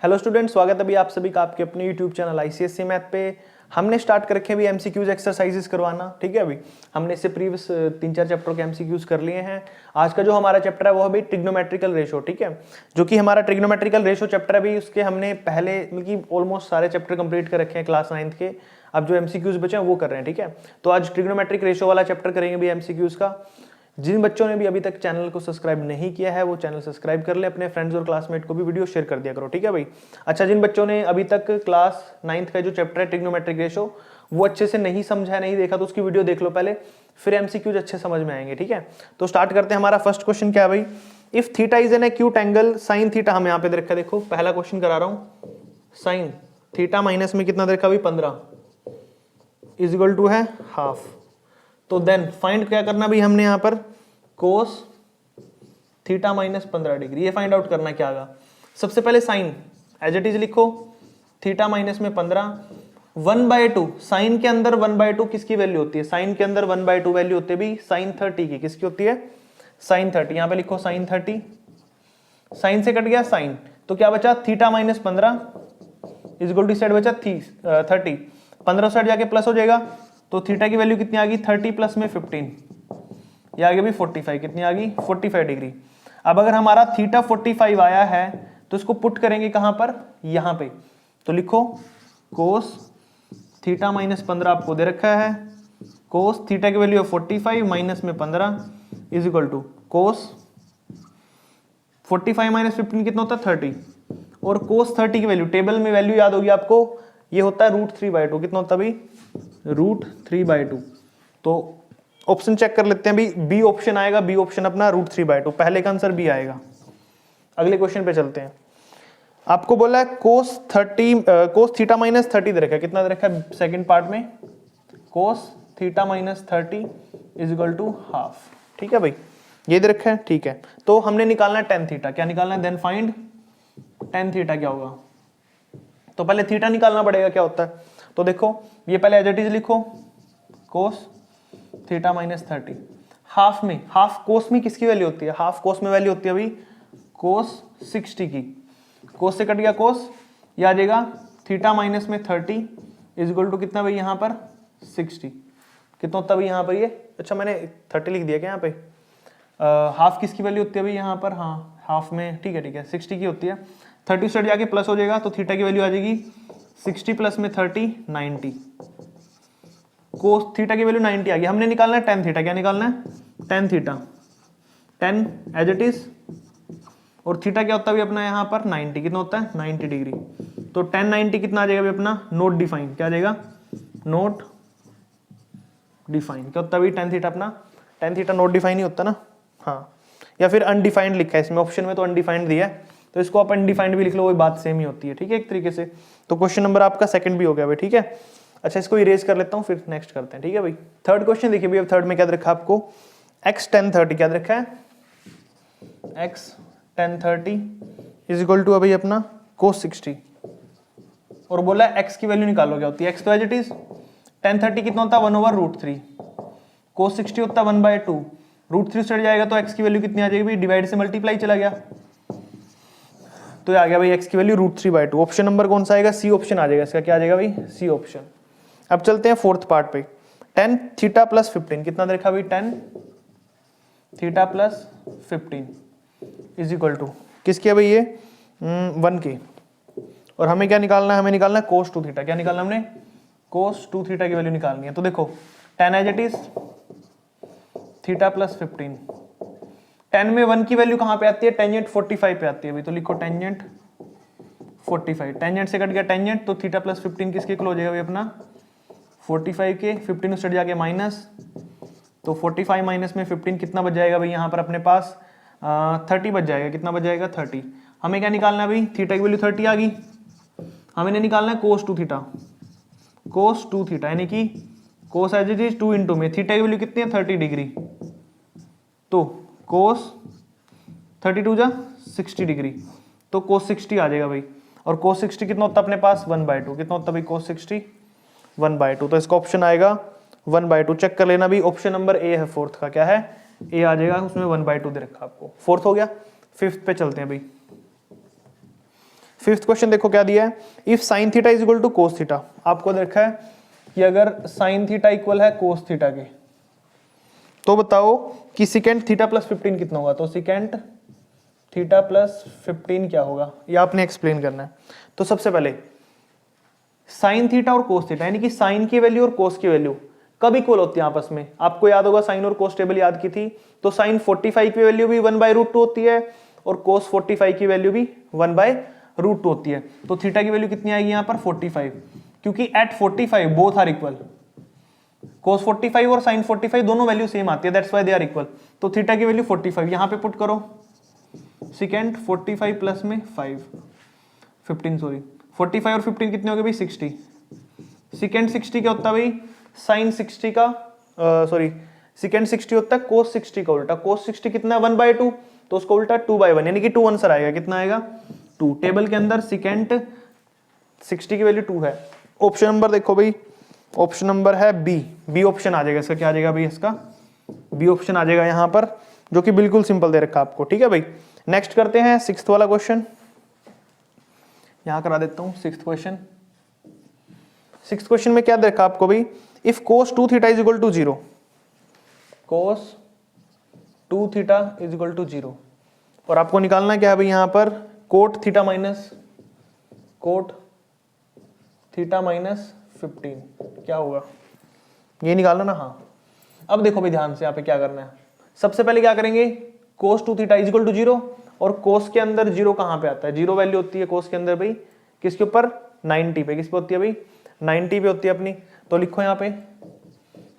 Hello student, स्वागत है अभी आप सभी का आपके अपने यूट्यूब चैनल आईसीएससी मैथ पे। हमने स्टार्ट कर रखे हैं अभी एमसीक्यूज एक्सरसाइजेस करवाना। ठीक है, अभी हमने इससे प्रीवियस 3-4 चैप्टर के एमसीक्यूज कर लिए हैं। आज का जो हमारा चैप्टर है वो है भाई ट्रिग्नोमेट्रिकल रेशो। ठीक है, जो कि हमारा ट्रिग्नोमेट्रिकल रेशो चैप्टर है, अभी उसके हमने पहले मतलब ऑलमोस्ट सारे चैप्टर कंप्लीट कर रखे हैं क्लास 9th के। अब जो एमसीक्यूज बचे हैं वो कर रहे हैं। ठीक है, तो आज ट्रिग्नोमेट्रिक रेशो वाला चैप्टर करेंगे अभी एमसीक्यूज का। जिन बच्चों ने भी अभी तक चैनल को सब्सक्राइब नहीं किया है वो चैनल सब्सक्राइब कर ले, अपने फ्रेंड्स और क्लासमेट को भी वीडियो शेयर कर दिया करो। ठीक है भाई। अच्छा, जिन बच्चों ने अभी तक क्लास 9th का जो चैप्टर है ट्रिग्नोमेट्रिक रेशो वो अच्छे से नहीं समझा है, नहीं देखा, तो उसकी वीडियो देख लो पहले, फिर एमसीक्यूज अच्छे समझ में आएंगे। ठीक है, तो स्टार्ट करते हैं। हमारा फर्स्ट क्वेश्चन क्या है भाई, if theta is an acute angle sine theta, हम यहाँ पे दे रखा है, देखो पहला क्वेश्चन करा रहा हूं, साइन थीटा माइनस में कितना दे रखा भाई 15 इज इक्वल टू है हाफ। तो देन फाइंड क्या करना भी हमने यहाँ पर, कोस थीटा माइनस 15 डिग्री, ये फाइंड आउट करना क्या आगा। सबसे पहले साइन एज इट इज लिखो, थीटा माइनस में 15 1/2, साइन के अंदर 1/2 किसकी वैल्यू होती है, साइन के अंदर 1/2 वैल्यू होती है भी साइन 30 की, किसकी होती है, साइन 30। यहां पे लिखो साइन 30, साइन से कट गया साइन, तो क्या बचा theta minus 15 is equal to side बचा 30, 15 साइड जाके प्लस हो जाएगा, तो थीटा की वैल्यू कितनी आ गई 30 प्लस में 15, ये आगे भी 45, कितनी आ गई 45 डिग्री। अब अगर हमारा थीटा 45 आया है तो इसको पुट करेंगे कहां पर, यहां पे, तो लिखो कोस थीटा माइनस 15 आपको दे रखा है, कोस थीटा की वैल्यू है 45 माइनस में 15 is equal to cos 45 minus 15 कितना होता है 30, और कोस 30 की वैल्यू टेबल में वैल्यू याद होगी आपको, ये होता है √3/2, कितना होता है भाई √3/2। तो ऑप्शन चेक कर लेते हैं भाई, बी ऑप्शन आएगा, बी ऑप्शन अपना √3/2, पहले का आंसर बी आएगा। अगले क्वेश्चन पे चलते हैं। आपको बोला है कोस थीटा माइनस 30 दे रखा है, कितना दे रखा है सेकंड पार्ट में, cos theta minus 30 is equal to half. ठीक है भाई, ये दे रखा है। ठीक है, तो हमने निकालना है टेन थीटा, क्या निकालना है, देन फाइंड टेन थीटा क्या होगा। तो पहले थीटा निकालना पड़ेगा क्या होता है, तो देखो ये पहले एज इट इज लिखो, कोस थीटा माइनस 30, हाफ में, हाफ कोस में किसकी वैल्यू होती है, हाफ कोस में वैल्यू होती है अभी कोस 60 की, कोस से कट गया कोस, ये आ जाएगा थीटा माइनस में 30 इज इक्वल टू कितना भाई यहाँ पर 60, कितना होता है भाई यहाँ पर ये, अच्छा मैंने 30 लिख दिया क्या यहाँ पे, हाफ किसकी वैल्यू होती है भाई यहाँ पर, हाँ हाफ में, ठीक है 60 की होती है, 30 से जाके प्लस हो जाएगा, तो थीटा की वैल्यू आ जाएगी 60 प्लस में 30 90, कोस थीटा की वैल्यू 90 आ गई। हमने निकालना है टेन थीटा, क्या निकालना है tan theta, tan as it is, और थीटा क्या होता है अपना यहाँ पर 90, कितना होता है 90 डिग्री, तो 10 90 कितना आ जाएगा अपना, नोट डिफाइन, क्या आ जाएगा नोट डिफाइन, क्या होता है भाई टेन थीटा अपना, टेन थीटा नोट डिफाइन ही होता ना, हाँ, या फिर अनडिफाइंड लिखा है इसमें, ऑप्शन में तो अनडिफाइंड दिया है, तो इसको आप अनडिफाइंड भी लिख लो, वही बात सेम ही होती है। ठीक है, एक तरीके से। तो क्वेश्चन नंबर आपका सेकंड भी हो गया भाई। ठीक है, अच्छा इसको इरेज कर लेता हूँ, फिर नेक्स्ट करते हैं। ठीक है भाई, थर्ड क्वेश्चन देखिए भाई, अब थर्ड में क्या रखा आपको, x tan 30 क्या रखा है, x tan 30 is equal to अभी अपना cos 60, और बोला x की वैल्यू निकालो, क्या होती है, x तो एज इट इज, tan 30 कितना होता है 1/√3, cos 60 होता है 1/2, √3 से जाएगा तो x की वैल्यू कितनी आ जाएगी भाई, डिवाइड से मल्टीप्लाई चला गया, तो आ गया भाई x की वैल्यू √3/2। ऑप्शन नंबर कौन सा आएगा, सी ऑप्शन आ जाएगा इसका, क्या आ जाएगा भाई सी ऑप्शन। अब चलते हैं फोर्थ पार्ट पे, tan थीटा प्लस 15 कितना देखा भाई, tan theta plus 15 is equal to किसकी है भाई ये 1 की, और हमें क्या निकालना है, हमें निकालना है cos 2 थीटा, क्या निकालना हमने cos 2 थीटा की वैल्यू निकालनी है। तो देखो tan as it is theta plus 15, tan में 1 की वैल्यू कहां पे आती है, टेंजेंट 45 पे आती है भाई, तो लिखो टेंजेंट 45, टेंजेंट से कट गया टेंजेंट, तो थीटा प्लस 15 किसके इक्वल हो जाएगा भाई अपना 45 के, 15 उस जाके माइनस, तो 45 माइनस में 15 कितना बच जाएगा भाई यहाँ पर अपने पास 30 बच जाएगा, कितना बच जाएगा 30। हमें क्या निकालना है भाई, थीटा की वैल्यू 30 आ गई, हमें निकालना है cos 2 थीटा, cos 2 थीटा यानी कि cos as it is 2 into में थीटा की वैल्यू कितनी है 30 डिग्री, तो cos 32 जा 60 डिग्री, तो cos 60 आ जाएगा भाई, और cos 60 कितना होता है अपने पास 1/2, कितना होता है भाई cos 60 1/2, तो इसका ऑप्शन आएगा 1/2। चेक कर लेना भी, ऑप्शन नंबर ए है फोर्थ का, क्या है ए आ जाएगा, उसमें 1/2 दे रखा आपको, फोर्थ हो गया। फिफ्थ पे चलते हैं भाई, फिफ्थ क्वेश्चन देखो क्या दिया है, if sine theta is equal to cos theta. आपको देखा है कि अगर साइन थीटा इक्वल है कोस थीटा के, तो बताओ कि सिकेंड थीटा प्लस 15 कितना होगा। तो सिकेंड थीटा प्लस 15 क्या होगा, ये आपने एक्सप्लेन करना है। तो सबसे पहले साइन थीटा और कोस थीटा, यानी कि साइन की वैल्यू और कोस की वैल्यू कब इक्वल होती है आपस में। आपको याद होगा साइन और कोस टेबल याद की थी, तो साइन 45 की वैल्यू भी 1/√2 होती है और कोस 45 की वैल्यू भी 1/√2 होती है। तो थीटा की वैल्यू कितनी आएगी यहाँ पर 45, क्योंकि at 45 both are equal. Cos 45 और साइन 45 दोनों वैल्यू सेम आती है, that's why they are equal. तो थीटा की वैल्यू 45 यहाँ पे पुट करो, सेकेंड 45 प्लस में 15 सॉरी 45 और 15 कितने हो गए भाई 60। सेकेंड 60 क्या होता है भाई, साइन 60 का सॉरी सेकेंड 60 होता है कोस 60 का उल्टा। कोस 60 कितना है 1/2, तो उसका उल्टा 2/1, यानी कि 2 आंसर आएगा। कितना आएगा 2। टेबल के अंदर सेकेंड 60 की वैल्यू 2 है। ऑप्शन नंबर देखो भाई, ऑप्शन नंबर है बी ऑप्शन आ जाएगा इसका। क्या आ जाएगा भाई इसका, बी ऑप्शन आ जाएगा यहाँ पर, जो कि बिल्कुल सिंपल दे रखा आपको। ठीक है भाई, नेक्स्ट करते हैं सिक्स्थ वाला क्वेश्चन, यहां करा देता हूं सिक्स्थ क्वेश्चन। सिक्स्थ क्वेश्चन में क्या दे रखा आपको भाई, if cos 2 theta is equal to 0, cos 2 theta is equal to 0, और आपको निकालना क्या है भाई यहाँ पर cot theta minus cot theta minus 15 क्या होगा, ये निकालना ना। हाँ अब देखो भाई ध्यान से यहाँ पे क्या करना है। सबसे पहले क्या करेंगे, कोस 2 थीटा इज इक्वल टू 0, और कोस के अंदर 0 कहाँ पे आता है, 0 वैल्यू होती है कोस के अंदर भाई किसके ऊपर 90 पे। किस पे होती है भाई 90 पे होती है अपनी। तो लिखो यहाँ पे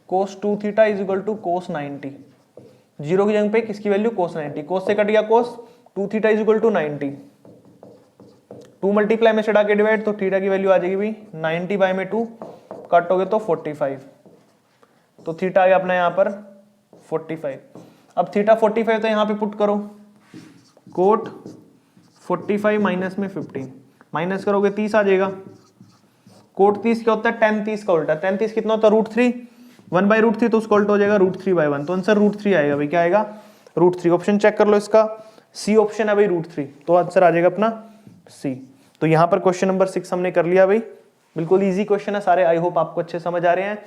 कोस 2 थीटा इज इक्वल टू कोस 90, 0 की जगह पे किसकी वैल्यू कोस 90, कोस से कट गया cos, 2 theta is equal to 90, 2 multiply में चढ़ा के डिवाइड, तो थीटा की वैल्यू आ जाएगी भाई 90 बाय में 2 काटोगे तो 45, तो थीटा आ गया अपना यहाँ पर 45। अब थीटा 45 तो यहाँ पे पुट करो, कोट 45 माइनस में 15, माइनस करोगे 30 आ जाएगा। कोट 30 क्या होता है, tan 30 का उल्टा। tan 30 कितना होता है √3, 1/√3, तो उसका उल्टा हो जाएगा √3/1, तो आंसर √3 आएगा भाई। क्या आएगा √3। ऑप्शन चेक कर लो इसका, सी ऑप्शन है भाई √3, तो आंसर आ जाएगा अपना सी। तो यहाँ पर क्वेश्चन नंबर 6 हमने कर लिया भाई, बिल्कुल इजी क्वेश्चन है सारे। आई होप आपको अच्छे समझ आ रहे हैं।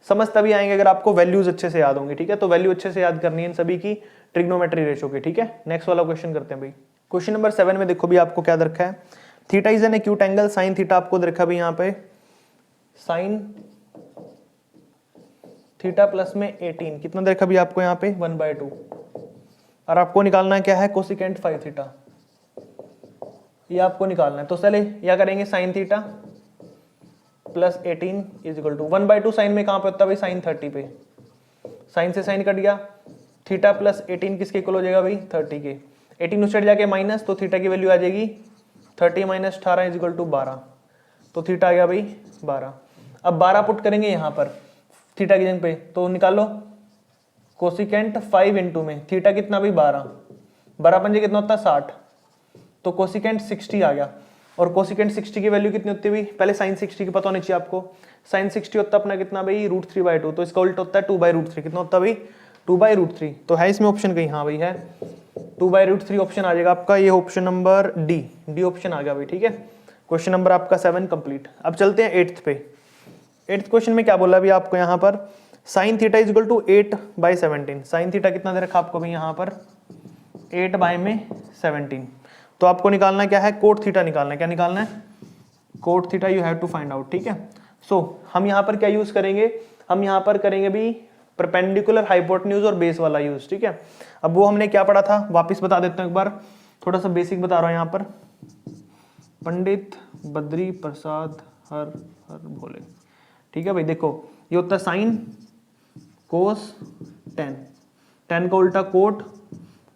समझ तभी आएंगे अगर आपको वैल्यूज अच्छे से याद होंगी। ठीक है, तो वैल्यू अच्छे से याद करनी है इन सभी की, ट्रिग्नोमेट्री रेशो की। ठीक है, नेक्स्ट वाला क्वेश्चन करते हैं भाई। क्वेश्चन नंबर 7 में देखो भी आपको क्या दे रखा है, theta is an acute angle, sine theta आपको दे रखा है भाई यहाँ पे साइन थीटा प्लस में 18 कितना दे रखा भी आपको यहाँ पे 1/2, और आपको निकालना है क्या है कोसिकेंट 5 थीटा, ये आपको निकालना है। तो चले क्या करेंगे, sine theta plus 18 is equal to 1/2, sine में कहां पे होता है भाई साइन 30 पे, साइन से साइन कट गया, थीटा प्लस 18 किसके इक्वल हो जाएगा भाई 30 के, 18 उस साइड जाके माइनस, तो थीटा की वैल्यू आ जाएगी 30 माइनस 18 इज इक्वल टू 12, तो थीटा आ गया भाई 12। अब 12 पुट करेंगे यहाँ पर थीटा की जगह पे, तो निकालो कोसिकेंट 5 इंटू में थीटा कितना भाई 12, 12 पंजे कितना होता है 60, तो कोसिकेंट 60 आ गया। और कोसिकेंट 60 की वैल्यू कितनी होती है भाई, पहले साइन 60 की पता होनी चाहिए आपको। साइन 60 होता है अपना कितना भाई √3/2, तो इसका उल्टा होता है 2/√3, कितना होता है भाई 2/√3। तो है इसमें ऑप्शन कहीं, हाँ भाई है 2/√3 ऑप्शन आ जाएगा आपका, ये ऑप्शन नंबर डी ऑप्शन आ गया भाई। ठीक है, क्वेश्चन नंबर आपका 7 कंप्लीट। अब चलते हैं 8th पे। 8th क्वेश्चन में क्या बोला अभी आपको यहाँ पर, sine theta is equal to 8/17, sine theta कितना दे रखा आपको भाई यहाँ पर 8/17, तो आपको निकालना क्या है कोट थीटा निकालना है। क्या निकालना है cot theta, you have to find out. ठीक है, सो हम यहाँ पर क्या यूज करेंगे, हम यहाँ पर करेंगे भी परपेंडिकुलर, हाइपोटेन्यूज और बेस वाला यूज। ठीक है, अब वो हमने क्या पढ़ा था वापस बता देता हूँ एक बार, थोड़ा सा बेसिक बता रहा हूँ यहाँ पर, पंडित बद्री प्रसाद हर भोले। ठीक है भाई, देखो ये होता है साइन कोस टेन, टेन का उल्टा कोट,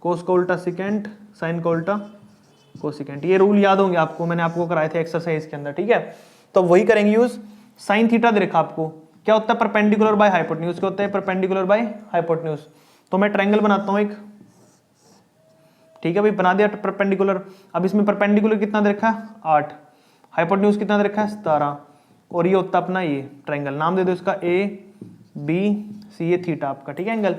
कोस का उल्टा सिकेंट, साइन का उल्टा कोसिकेंट। ये रूल याद होंगे आपको, मैंने आपको कराए थे एक्सरसाइज के अंदर। ठीक है, तो वही करेंगे यूज। साइन थीटा दे रखा आपको, क्या होता है परपेंडिकुलर बाय हाइपोटेन्यूज, क्या होता है परपेंडिकुलर बाय हाइपोटेन्यूज। तो मैं ट्रायंगल बनाता हूं एक, ठीक है भाई बना दिया परपेंडिकुलर। अब इसमें परपेंडिकुलर कितना दे रखा है 8, हाइपोटेन्यूज कितना दे रखा है 17, और ये होता है अपना ये ट्रायंगल, नाम दे दो इसका ABC, ये थीटा आपका। ठीक है एंगल।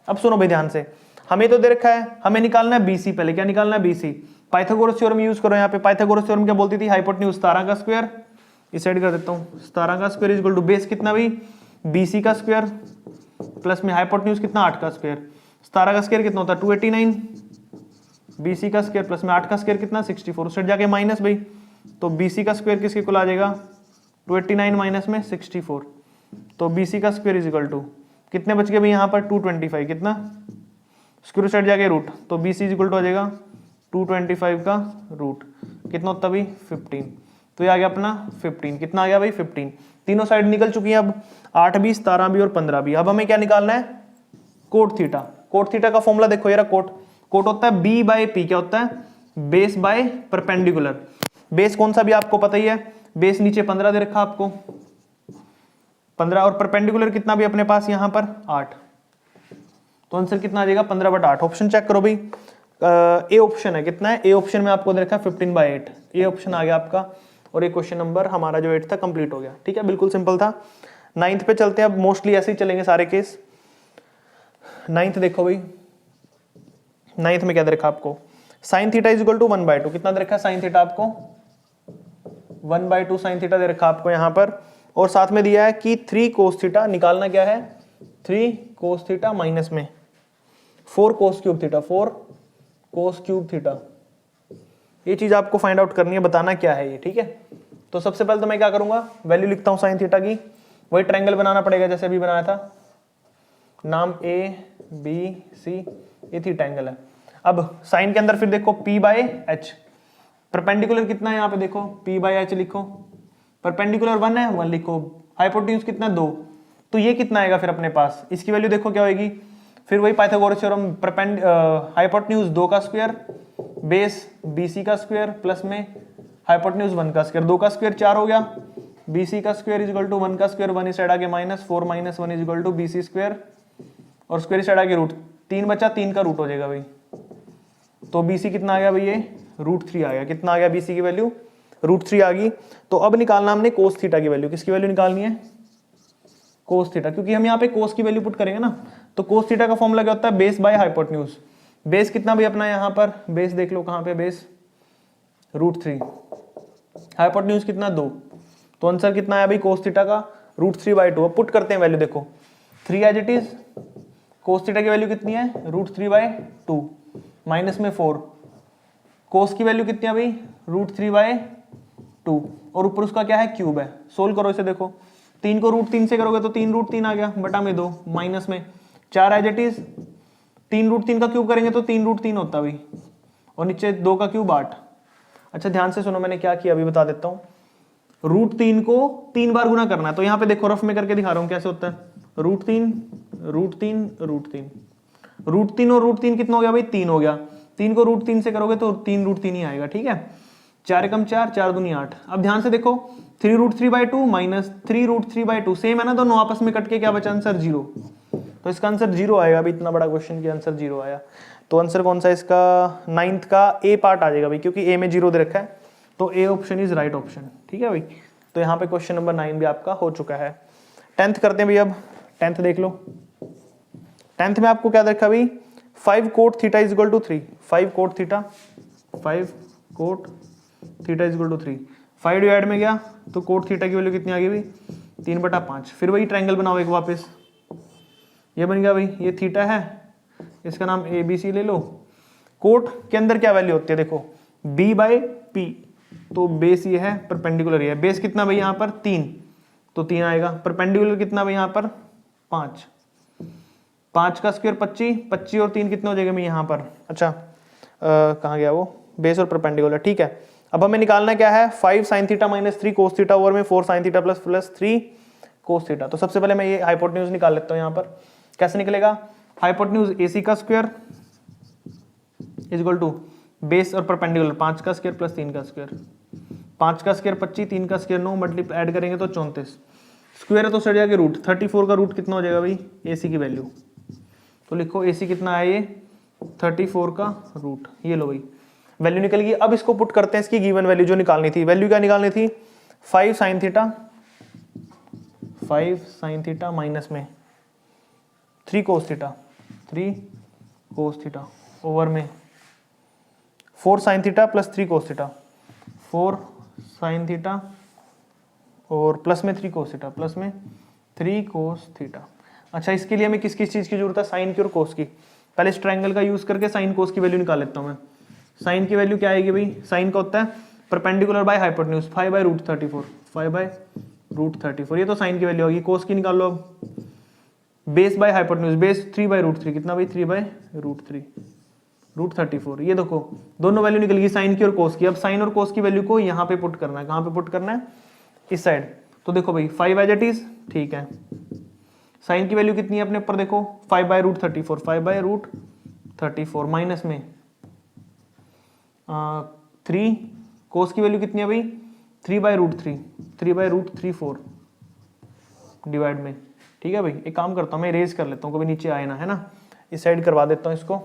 अब सुनो भाई ध्यान से, हमें तो दे रखा है, हमें निकालना है BC, पहले क्या निकालना है BC, पाइथागोरस थ्योरम यूज करो। यहाँ पे पाइथागोरस थ्योरम क्या बोलती थी, हाइपोटेन्यूज 17 का स्क्वायर, इस साइड कर देता हूँ 17 का square is equal to base कितना भाई BC का स्क्वायर प्लस में हाइपोटेन्यूज कितना 8 का स्क्वायर। 17 का स्क्वायर कितना होता है 289, BC का स्क्वायर प्लस में 8 का स्क्वायर कितना 64, उस साइड जाके माइनस भाई, तो BC का स्क्वायर किसके इक्वल आ जाएगा 289 माइनस में 64, तो BC का स्क्वायर इज इक्वल टू कितने बच गए भाई यहाँ पर 225, कितना स्क्वायर साइड जाके रूट, तो BC इज इक्वल टू आ जाएगा 225 का रूट, कितना होता भाई 15, तो ये आ गया अपना 15, कितना आ गया भाई 15। तीनों साइड निकल चुकी हैं अब 8 भी 17 भी और 15 भी। अब हमें क्या निकालना है कोट थीटा। कोट थीटा का फॉर्मूला देखो यार, कोट होता है B बाय P, क्या होता है बेस बाय परपेंडिकुलर। बेस कौन सा भी आपको पता ही है, बेस नीचे 15 दे रखा आपको 15 और परपेंडिकुलर कितना भी अपने पास यहाँ पर 8, तो आंसर कितना आ जाएगा 15/8। ऑप्शन चेक करो भाई, ए ऑप्शन है, कितना है ए ऑप्शन में आपको दे रखा है 15/8, ए ऑप्शन आ गया आपका, और ये क्वेश्चन नंबर हमारा जो 8 था कंप्लीट हो गया। ठीक है, बिल्कुल सिंपल था। 9th पे चलते हैं, अब मोस्टली ऐसे ही चलेंगे सारे केस। 9th देखो भाई, 9th में क्या दे रखा आपको sine theta is equal to 1/2, कितना दे रखा है साइन थीटा आपको 1/2 साइन थीटा दे रखा आपको यहाँ पर, और साथ में दिया है कि 3 कोस थीटा निकालना क्या है 3 कोस थीटा माइनस में 4 cos cube theta, 4 cos cube theta, ये चीज आपको फाइंड आउट करनी है, बताना क्या है ये। ठीक है, तो सबसे पहले तो मैं क्या करूंगा वैल्यू लिखता हूं साइन थीटा की, वही ट्रायंगल बनाना पड़ेगा जैसे अभी बनाया था, नाम ABC, ये थीटा एंगल है। अब साइन के अंदर फिर देखो P/H, परपेंडिकुलर कितना है यहाँ पे देखो P/H लिखो, परपेंडिकुलर 1 है 1 लिखो, हाइपोटेन्यूज कितना 2, तो ये कितना आएगा फिर अपने पास, इसकी वैल्यू देखो क्या होगी, फिर वही पाइथागोरस थ्योरम, हाइपोटेन्यूज 2 का स्क्वायर बेस BC का स्क्वायर प्लस में हाइपोटेन्यूज 1 का स्क्वायर, 2 का स्क्वायर 4 हो गया, BC का स्क्वायर इज इक्वल टू 1 का स्क्वायर, 1 इस साइड आके minus 4 minus 1 is equal to BC square, और स्क्वायर इस साइड आके रूट 3 बचा, 3 का रूट हो जाएगा भाई, तो BC कितना आ गया भाई ये √3 आ गया, कितना आ गया BC की वैल्यू √3 आ गई। तो अब निकालना हमने कोस थीटा की वैल्यू, किसकी वैल्यू निकालनी है कोस थीटा, क्योंकि हम यहाँ पे कोस की वैल्यू पुट करेंगे ना, तो कोस थीटा का फॉर्मूला क्या होता है बेस बाय हाइपोटेन्यूज। बेस कितना भी अपना यहाँ पर बेस देख लो कहाँ पे बेस √3, हाइपोटेन्यूज कितना 2, तो आंसर कितना आया भाई कोस थीटा का √3/2। अब पुट करते हैं वैल्यू, देखो 3 as it is, cos theta की वैल्यू कितनी है √3/2 माइनस में 4, कोस की वैल्यू कितनी है भाई √3/2, और ऊपर उसका क्या है क्यूब है। सोल्व करो इसे, देखो 3 को √3 से करोगे तो 3 √3 आ गया बटा में 2 माइनस में 4 एज इट इज, 3 √3 का क्यूब करेंगे तो 3 √3 होता भाई, और नीचे 2 का क्यूब 8। अच्छा ध्यान से सुनो मैंने क्या किया अभी बता देता हूँ, √3 को 3 बार गुना करना है, तो यहाँ पे देखो रफ में करके दिखा रहा हूँ कैसे होता है, √3 √3 √3 √3 और √3 कितना हो गया भाई 3 हो गया, 3 को √3 से करोगे तो 3 √3 ही आएगा। ठीक है, 4 एकम 4 4 दूनी 8। अब ध्यान से देखो 3 √3/2 माइनस 3 √3/2 सेम है ना, दोनों आपस में कट के क्या बचा आंसर 0, तो इसका आंसर 0 आएगा अभी, इतना बड़ा क्वेश्चन की आंसर 0 आया, तो आंसर कौन सा इसका 9th का ए पार्ट आ जाएगा भाई, क्योंकि ए में 0 दे रखा है, तो A option is right option. ठीक है भाई, तो यहाँ पे क्वेश्चन नंबर 9 भी आपका हो चुका है। 10th करते हैं भाई, अब 10th देख लो। 10th में आपको क्या देखा भाई 5 cot theta is equal to 3, 5 cot theta is equal to 3, 5 divide में गया तो कोट थीटा की वैल्यू कितनी आ गई भाई 3/5। फिर वही ट्रायंगल बनाओ एक वापस, ये बन गया भाई, ये थीटा है, इसका नाम ABC ले लो, कोट के अंदर क्या वैल्यू होती है देखो B/P, तो बेस ये है परपेंडिकुलर ये है, बेस कितना भाई यहाँ पर 3, तो 3 आएगा, परपेंडिकुलर कितना भाई यहाँ पर 5, 5 का स्क्वायर 25, 25 और 3 कितने हो जाएगा भाई यहाँ पर, अच्छा कहाँ गया वो बेस और परपेंडिकुलर। ठीक है, अब हमें निकालना क्या है 5 sine theta minus 3 cos theta over में 4 sign theta plus 3 cos theta. तो सबसे पहले मैं ये हाइपोटेन्यूज निकाल लेता हूँ यहाँ पर, कैसे निकलेगा हाइपोटेन्यूज AC का square is equal to base और परपेंडिकुलर 5 का स्क्वायर प्लस 3 का स्क्वायर, 5 का स्क्वायर 25, 3 का स्क्वायर 9, मल्टीप्लाई ऐड करेंगे तो 34, स्क्वायर है तो सड़ जाएगा रूट, 34 का रूट कितना हो जाएगा भाई AC की वैल्यू, तो लिखो AC कितना है ये 34 का रूट, ये लो भाई वैल्यू निकल गई। अब इसको पुट करते हैं इसकी गिवन वैल्यू जो निकालनी थी, वैल्यू क्या निकालनी थी 5 साइन थीटा माइनस में 3 कोस थीटा ओवर में 4 sign theta plus 3 cos theta, 4 sine theta और प्लस में 3 कोस थीटा, प्लस में 3 कोस थीटा। अच्छा, इसके लिए हमें किस किस चीज़ की जरूरत है? साइन की और कोस की। पहले इस ट्रायंगल का यूज़ करके साइन कोस की वैल्यू निकाल लेता हूँ मैं। साइन की वैल्यू क्या आएगी भाई? साइन का होता है परपेंडिकुलर बाय हाइपोटेन्यूज, 5/√34, 5/√34, ये तो साइन की वैल्यू होगी। कोस की निकाल लो अब, बेस बाय हाइपोटेन्यूज, बेस 3/√3, कितना भाई? 3/√3, √34। ये देखो दोनों वैल्यू निकल गई साइन की और कोस की। अब साइन और कोस की वैल्यू को यहाँ पे पुट करना है। कहाँ पे पुट करना है? इस साइड। तो देखो भाई 5 एज इट इज, ठीक है। साइन की वैल्यू कितनी है अपने ऊपर देखो, 5/√34, 5/√34 माइनस में 3, कोस की वैल्यू कितनी है भाई? 3/√3, 3/√34 डिवाइड में, ठीक है भाई। एक काम करता हूँ मैं, इरेज कर लेता हूँ, कभी नीचे आए ना, है ना। इस साइड करवा देता हूँ इसको,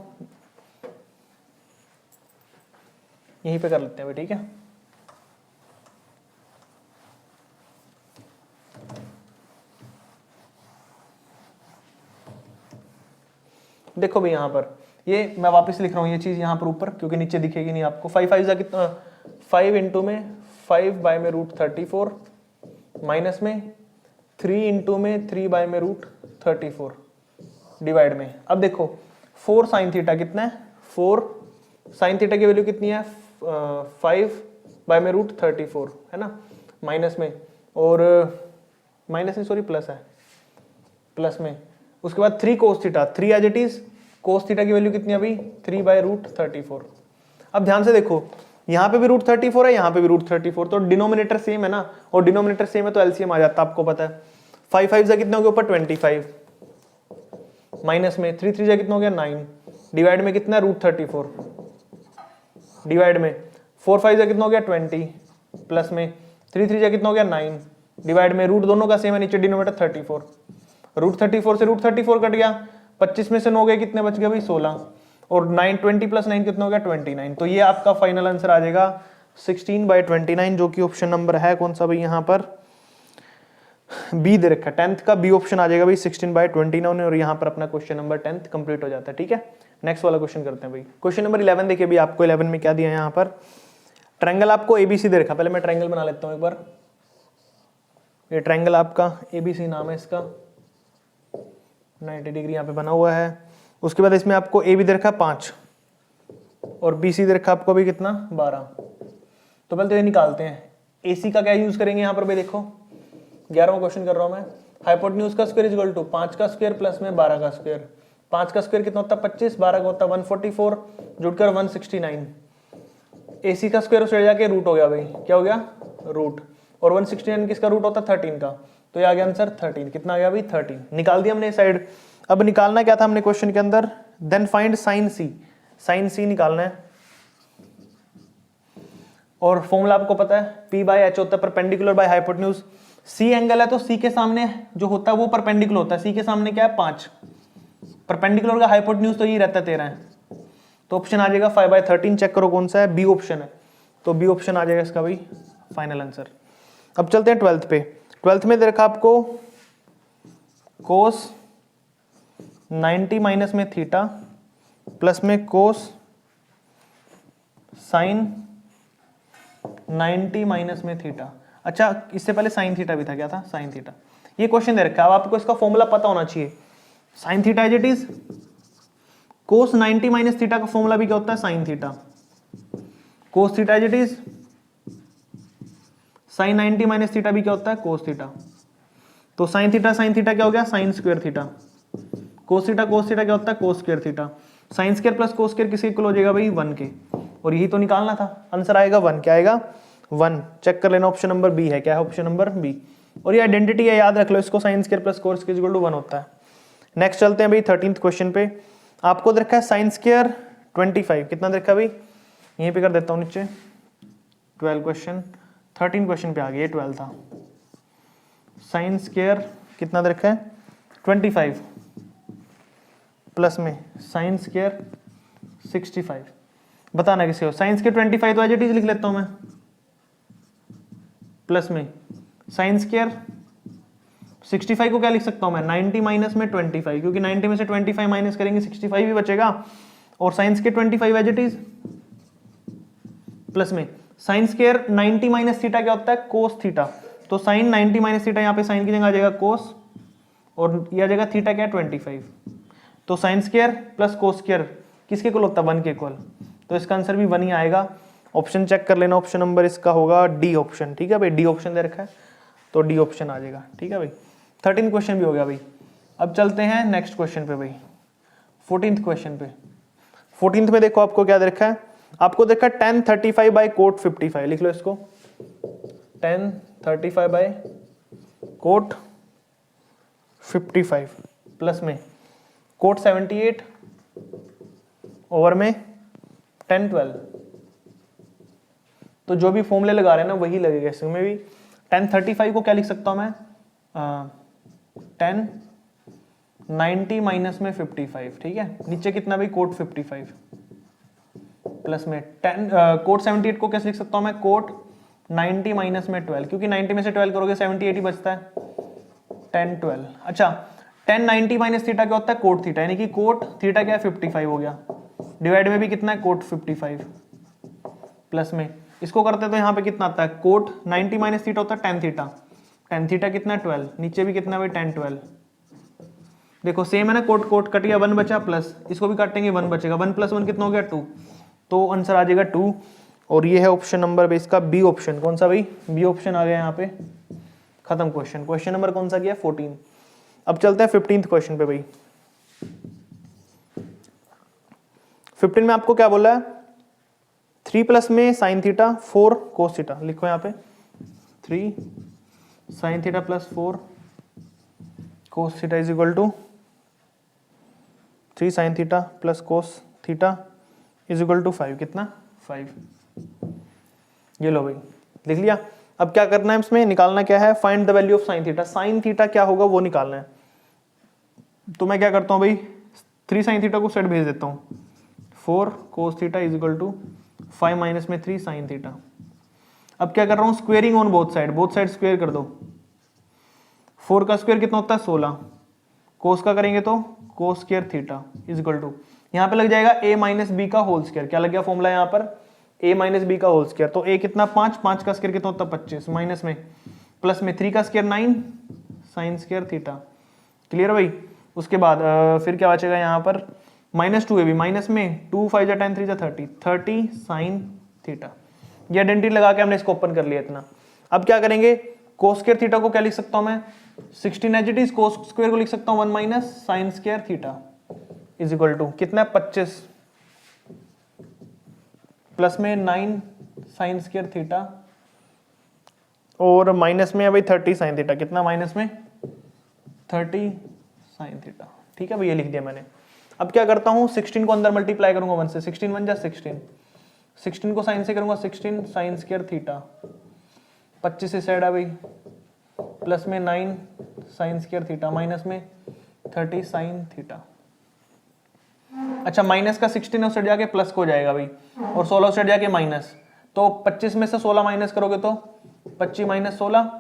यहीं पे कर लेते हैं भाई, ठीक है। देखो भाई यहाँ पर ये मैं वापस लिख रहा हूँ ये चीज़ यहाँ पर ऊपर, क्योंकि नीचे दिखेगी नहीं आपको। 5 5 जा कितना? 5 इंटू में 5/√34 माइनस में 3 इंटू में 3/√34 डिवाइड में। अब देखो 4 साइन थीटा कितना है? 4 साइन थीटा की वैल्यू कितनी है? 5/√34, है ना, माइनस में, और माइनस में सॉरी प्लस है, प्लस में। उसके बाद 3 cos theta, 3 as it is. Cos theta की वैल्यू कितनी है भाई? 3/√34। अब ध्यान से देखो, यहाँ पे भी √34 है, यहाँ पे भी √34, तो डिनोमिनेटर सेम है ना, और डिनोमिनेटर सेम है तो एलसीएम आ जाता है, आपको पता है। 5 5 जा कितना हो गया ऊपर? 25 माइनस में 3 3 जा कितना हो गया? 9 डिवाइड में कितना है? √34 डिवाइड में 4 5 जा कितना हो गया? 20 प्लस में 3 3 जा कितना हो गया? 9 डिवाइड में रूट दोनों का सेम है, नीचे डिनोमिनेटर 34, √34 से √34 कट गया, 25 में से 9 गए, कितने बच गए भाई? 16, और 9 20 प्लस 9 कितना हो गया? 29। तो ये आपका फाइनल आंसर आ जाएगा 16/29, जो कि ऑप्शन नंबर है कौन सा भाई? यहाँ पर बी दे रखा है, 10th का बी ऑप्शन आ जाएगा भाई 16/29, और यहाँ पर अपना क्वेश्चन नंबर 10th कंप्लीट हो जाता है, ठीक है। नेक्स्ट वाला क्वेश्चन करते हैं भाई। क्वेश्चन नंबर 11 देखिए भाई, आपको 11 में क्या दिया है यहाँ पर? ट्रायंगल आपको एबीसी दे रखा। पहले मैं ट्रायंगल बना लेता हूँ एक बार। ये ट्रायंगल आपका एबीसी नाम है इसका, 90 डिग्री यहाँ पे बना हुआ है। उसके बाद इसमें आपको ए बी दे रखा 5 और बी सी दे रखा आपको अभी कितना? 12। तो पहले तो ये निकालते हैं। ए सी का क्या यूज करेंगे यहाँ पर भाई? देखो 11वां क्वेश्चन कर रहा हूँ मैं। हाइपोटेन्यूज का स्क्वायर इक्वल टू 5 का स्क्वायर प्लस में 12 का स्क्वायर। 5 का स्क्वायर कितना होता है? 25, 12 का होता है 144, जुड़कर 169। ए सी का स्क्वायर उसे जाके रूट हो गया भाई, क्या हो गया? रूट, और 169 किसका रूट होता है? 13 का, तो ये आ गया आंसर 13। कितना आ गया भाई? 13 निकाल दिया हमने साइड। अब निकालना क्या था हमने क्वेश्चन के अंदर? देन फाइंड साइन सी, साइन सी निकालना है। और फॉर्मूला आपको पता है, P/H होता है perpendicular by hypotenuse. C angle है तो सी के सामने जो होता है वो परपेंडिकुलर होता है। सी के सामने क्या है? 5। परपेंडिकुलर का हाइपोटेन्यूज तो ये रहता है 13 है, तो ऑप्शन आ जाएगा 5/13। चेक करो कौन सा है, बी ऑप्शन है, तो बी ऑप्शन आ जाएगा इसका भाई फाइनल आंसर। अब चलते हैं 12th पे। 12th में दे रखा आपको कोस 90 माइनस में थीटा प्लस में कोस साइन 90 माइनस में थीटा। अच्छा, इससे पहले साइन थीटा भी था, क्या था? Sine theta. ये क्वेश्चन दे रखा है, अब आपको इसका फॉर्मूला पता होना चाहिए। Sine theta as it is, cos 90 minus theta का फॉर्मूला भी क्या होता है? Sine theta. Cos theta as it is, sine 90 minus theta भी क्या होता है? Cos theta. तो साइन थीटा क्या हो गया? Sign square theta. Cos theta क्या होता है? कोस square theta. Sign square plus cos square किसके इक्वल हो जाएगा भाई? 1 के। और यही तो निकालना था, आंसर आएगा 1। क्या आएगा? 1। चेक कर लेना, ऑप्शन नंबर बी है। क्या है? Option number B. और ये आइडेंटिटी है, याद रख लो इसको, sine square plus cos square equal to 1 होता है। नेक्स्ट चलते हैं भाई 13th क्वेश्चन पे। आपको दे रखा है साइन स्क्वायर 25, कितना दे रखा है भाई? यहीं पे कर देता हूँ नीचे, 12 क्वेश्चन, 13 क्वेश्चन पे आ गया, 12 था। साइन स्क्वायर कितना दे रखा है? 25 प्लस में साइन स्क्वायर 65। बताना किसे हो? साइन स्क्वायर 25 तो एज इट इज लिख लेता हूं मैं, प्लस में साइन स्क्वायर 65 को क्या लिख सकता हूं मैं? 90 माइनस में 25, क्योंकि 90 में से 25 माइनस करेंगे 65 ही बचेगा। और sine square 25 as it is plus में साइन स्क्वायर 90 माइनस थीटा क्या होता है, कोस थीटा। तो साइन 90 माइनस थीटा, यहाँ पे साइन की जगह आ जाएगा कोस, और ये आ जाएगा थीटा क्या है 25। तो sign square plus cos square किसके इक्वल होता है, 1 के इक्वल। तो इसका आंसर भी 1 ही आएगा। ऑप्शन चेक कर लेना, ऑप्शन नंबर इसका होगा डी ऑप्शन। ठीक है भाई, डी ऑप्शन दे रखा है तो डी ऑप्शन आ जाएगा। ठीक है भाई, 13 क्वेश्चन भी हो गया भाई। अब चलते हैं नेक्स्ट क्वेश्चन पे भाई, 14th क्वेश्चन पे। 14th में देखो आपको क्या दे रखा है, आपको देखा tan 35 बाई कोट 55, लिख लो इसको, tan 35 बाई कोट 55 प्लस में कोट 78 ओवर में tan 12। तो जो भी फॉर्मूले लगा रहे हैं ना वही लगेगा इसमें भी। tan 35 को क्या लिख सकता हूं मैं, tan 90 माइनस में 55। ठीक है, नीचे कितना भाई, कोट 55 प्लस में कोट 78 को कैसे लिख सकता हूं मैं, कोट 90 माइनस में 12, क्योंकि 90 में से 12 करोगे 78 ही बचता है, tan 12। अच्छा, tan 90 माइनस थीटा क्या होता है, कोट थीटा, यानी कि कोट थीटा क्या है 55 हो गया, डिवाइड में भी कितना है, कोट 55 प्लस में इसको करते तो यहाँ पे कितना आता है, कोट 90 माइनस थीटा होता है tan थीटा, tan थीटा कितना 12, नीचे भी कितना भाई tan 12। देखो सेम है ना, कोट कोट कट गया, 1 बचा, प्लस इसको भी काटेंगे 1 बचेगा, 1 + 1 कितना हो गया 2, तो आंसर आ जाएगा 2। और ये है ऑप्शन नंबर बेस का बी ऑप्शन। कौन सा भाई, बी ऑप्शन आ गया यहाँ पे। खत्म क्वेश्चन। क्वेश्चन नंबर कौन सा गया, 14। अब चलते हैं 15th क्वेश्चन पे भाई। 15 में आपको क्या बोला है, 3 प्लस में साइन थीटा 4 कोस थीटा, लिखो यहाँ पे 3 sine theta plus 4 cos theta is equal to 3 sine theta plus cos theta is equal to 5, कितना 5। ये लो भाई, लिख लिया। अब क्या करना है, इसमें निकालना क्या है, find the value of sine theta. Sine theta क्या होगा वो निकालना है। तो मैं क्या करता हूँ भाई, 3 साइन थीटा को सेट भेज देता हूँ, 4 cos theta is equal to 5 minus में 3 साइन थीटा। अब क्या कर रहा हूँ, squaring on both side square कर दो। 4 का स्क्वायर कितना होता है 16, कोस का करेंगे तो cos square theta is equal to, यहाँ पे लग जाएगा a माइनस बी का होल स्क्वायर। क्या लग गया फॉर्मूला यहाँ पर, a माइनस बी का होल स्क्वायर। तो a कितना 5, 5 का स्क्वायर कितना होता है 25, माइनस में प्लस में 3 का square 9 sine square theta. Clear भाई। उसके बाद फिर क्या बचेगा यहाँ पर, -2 a भी, माइनस में 2 5 जा 10 3 जा 30 साइन थीटा। ये आइडेंटिटी लगा के हमने इसको ओपन कर लिया इतना। अब क्या करेंगे, कोस स्क्वायर थीटा को क्या लिख सकता हूं मैं, 16 as it is, cos square को लिख सकता हूं 1 minus sine square theta is equal to कितना है 25 प्लस में 9 साइन स्क्वायर थीटा और माइनस में है भाई 30 साइन थीटा, कितना माइनस में 30 साइन थीटा। ठीक है भाई, ये लिख दिया मैंने। अब क्या करता हूं, 16 को अंदर मल्टीप्लाई करूंगा 1 से, 16 1 जा 16, 16 को साइन से करूंगा 16 साइन स्क्वायर थीटा, 25 इस साइड है भाई, प्लस में 9 साइन स्क्वायर थीटा, माइनस में 30 साइन थीटा। अच्छा, माइनस का 16 उस साइड जाके प्लस को जाएगा भाई, और 16 उस साइड जाके माइनस, तो 25 में से 16 माइनस करोगे तो 25 माइनस 16,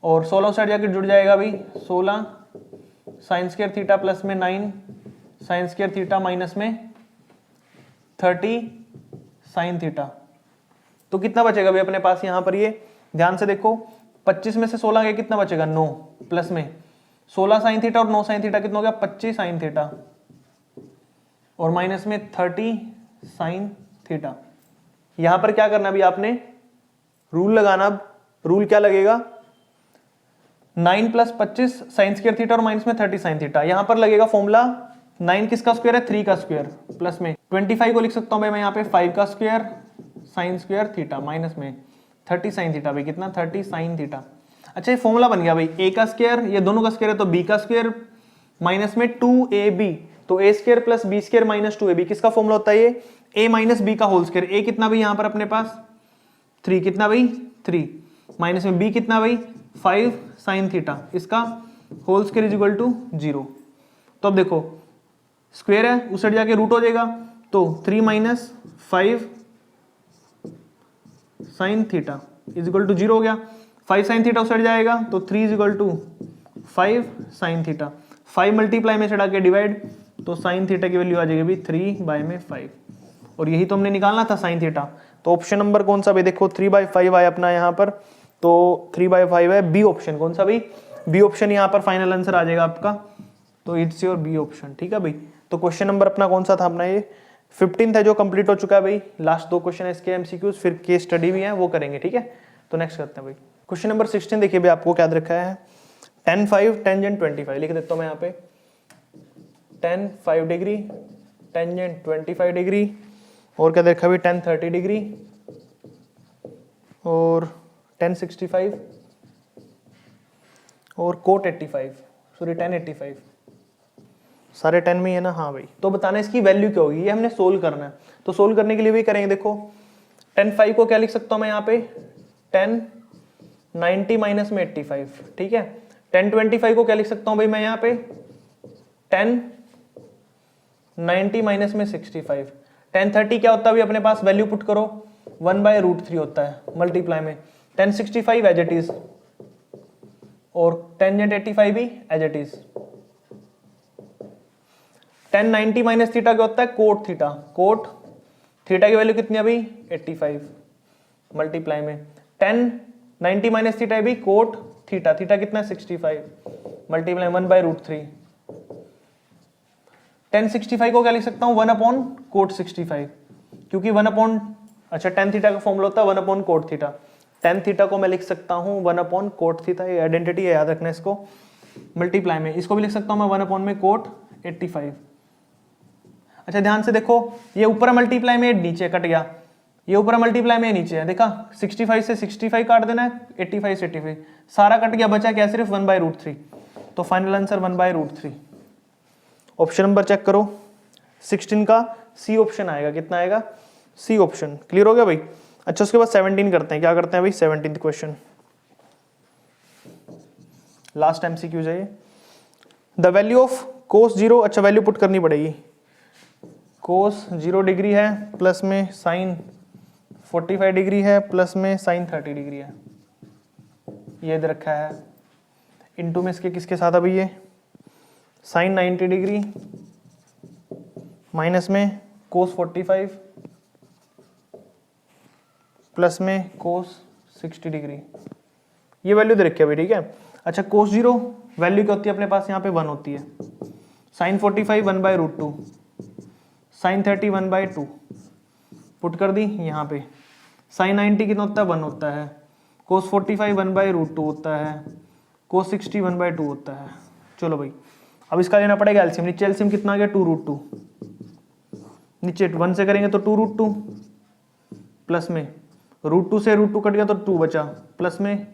और 16 उस साइड जाके जुड़ जाएगा भाई 16 साइन स्क्वायर थीटा प्लस में 9 साइन स्क्वायर थीटा माइनस में 30 साइन थीटा। तो कितना बचेगा भाई अपने पास यहाँ पर, ये ध्यान से देखो, 25 में से 16 गया कितना बचेगा 9, प्लस में 16 साइन थीटा और 9 साइन थीटा कितना हो गया 25 साइन थीटा, और माइनस में 30 साइन थीटा। यहां पर क्या करना भी आपने, रूल लगाना। अब रूल क्या लगेगा, 9 प्लस 25 साइन स्क्वायर थीटा और माइनस में 30 साइन थीटा। यहां पर लगेगा फॉर्मूला 9 किसका स्क्वायर है 3 का स्क्वायर, प्लस में 25 को लिख सकता हूं भाई मैं यहाँ पे 5 का square sine square theta, minus में 30 साइन थीटा भाई, कितना 30 साइन थीटा। अच्छा, ये फॉर्मूला बन गया भाई, a का स्क्वायर, ये दोनों का स्क्वायर है तो b का स्क्वायर माइनस में 2ab, तो a square plus b square minus 2ab, किसका फॉर्मूला होता है ये, a माइनस b का होल स्क्वायर। a कितना भाई यहाँ पर अपने पास 3, कितना भाई 3, माइनस में b कितना भाई 5 साइन थीटा, इसका whole square is equal to 0। तो अब देखो स्क्वायर है उस साइड जाके रूट हो जाएगा, तो 3 minus 5 sine theta is equal to 0 हो गया। 5 साइन थीटा उस साइड जाएगा तो 3 is equal to 5 sine theta, 5 multiply में चढ़ा के डिवाइड, तो साइन थीटा की वैल्यू आ जाएगी 3 बाय में 5, और यही तो हमने निकालना था साइन थीटा। तो ऑप्शन नंबर कौन सा भाई, देखो 3/5 आया अपना यहाँ पर, तो 3/5 है, बी ऑप्शन। कौन सा भाई, बी ऑप्शन यहाँ पर फाइनल आंसर आ जाएगा आपका, तो इट्स योर बी ऑप्शन। ठीक है भाई, तो क्वेश्चन नंबर अपना कौन सा था अपना, ये 15 है जो कंप्लीट हो चुका है भाई। लास्ट 2 क्वेश्चन है इसके एमसीक्यूज, फिर केस स्टडी भी है वो करेंगे। ठीक है, तो नेक्स्ट करते हैं भाई क्वेश्चन नंबर 16। देखिए भाई आपको क्या दे रखा है, tan 5 टेंजेंट 25, लिख देता हूँ मैं यहाँ पे tan 5 डिग्री टेंजेंट 25 डिग्री, और क्या देखा भाई tan 30 डिग्री और tan 65 और cot 85, सॉरी tan 85, सारे 10 में ही है ना। हाँ भाई, तो बताना इसकी वैल्यू क्या होगी, ये हमने सोल्व करना है। तो सोल्व करने के लिए भी करेंगे, देखो tan 5 को क्या लिख सकता हूँ मैं यहाँ पे, tan 90 माइनस में 85। ठीक है, tan 25 को क्या लिख सकता हूँ भाई मैं यहाँ पे, tan 90 माइनस में 65। tan 30 क्या होता है भाई, अपने पास वैल्यू पुट करो, 1/√3 होता है मल्टीप्लाई में tan 65 एज इट इज, और टेंजेंट 85 भी as it is. tan 90 minus theta क्या होता है, कोट थीटा। कोट थीटा की वैल्यू कितनी है भाई, 85 मल्टीप्लाई में tan 90 माइनस थीटा भी कोट थीटा, थीटा कितना है 65 मल्टीप्लाई 1/√3। tan 65 को क्या लिख सकता हूँ, 1/cot 65, क्योंकि 1 अच्छा tan थीटा का फॉर्मूला होता है 1/cot थीटा। tan थीटा को मैं लिख सकता हूँ 1/cot थीटा, ये आइडेंटिटी है, याद रखना इसको। मल्टीप्लाई में इसको भी लिख सकता हूँ मैं 1/cot 85। अच्छा ध्यान से देखो, ये ऊपर मल्टीप्लाई में नीचे कट गया, ये ऊपर मल्टीप्लाई में नीचे है, देखा 65 से 65 काट देना है, 85 से 85 सारा कट गया, बचा क्या सिर्फ 1/√3। तो final answer 1/√3। Option number check करो, 16 का सी ऑप्शन आएगा, कितना आएगा, सी ऑप्शन। क्लियर हो गया भाई। अच्छा उसके बाद 17 करते हैं, क्या करते हैं भाई 17th क्वेश्चन, लास्ट एमसीक्यू है ये। द वैल्यू ऑफ cos 0, अच्छा वैल्यू पुट करनी पड़ेगी, cos 0 डिग्री है प्लस में sin 45 डिग्री है प्लस में sin 30 डिग्री है, ये दे रखा है। इनटू में इसके किसके साथ अभी ये sin 90 डिग्री माइनस में cos 45 प्लस में cos 60 डिग्री, ये वैल्यू दे रखी है भाई। ठीक है, अच्छा cos 0 वैल्यू क्या होती है अपने पास यहाँ पे 1 होती है, sin 45 1/√2, sin 30 1/2 पुट कर दी यहाँ पे, sin 90 कितना होता है 1 होता है, cos 45 1/√2 होता है, cos 60 1/2 होता है। चलो भाई अब इसका लेना पड़ेगा एलसीएम, नीचे एलसीएम कितना आ गया 2√2, नीचे 1 से करेंगे तो 2√2 प्लस में √2 से √2 कट गया तो 2 बचा, प्लस में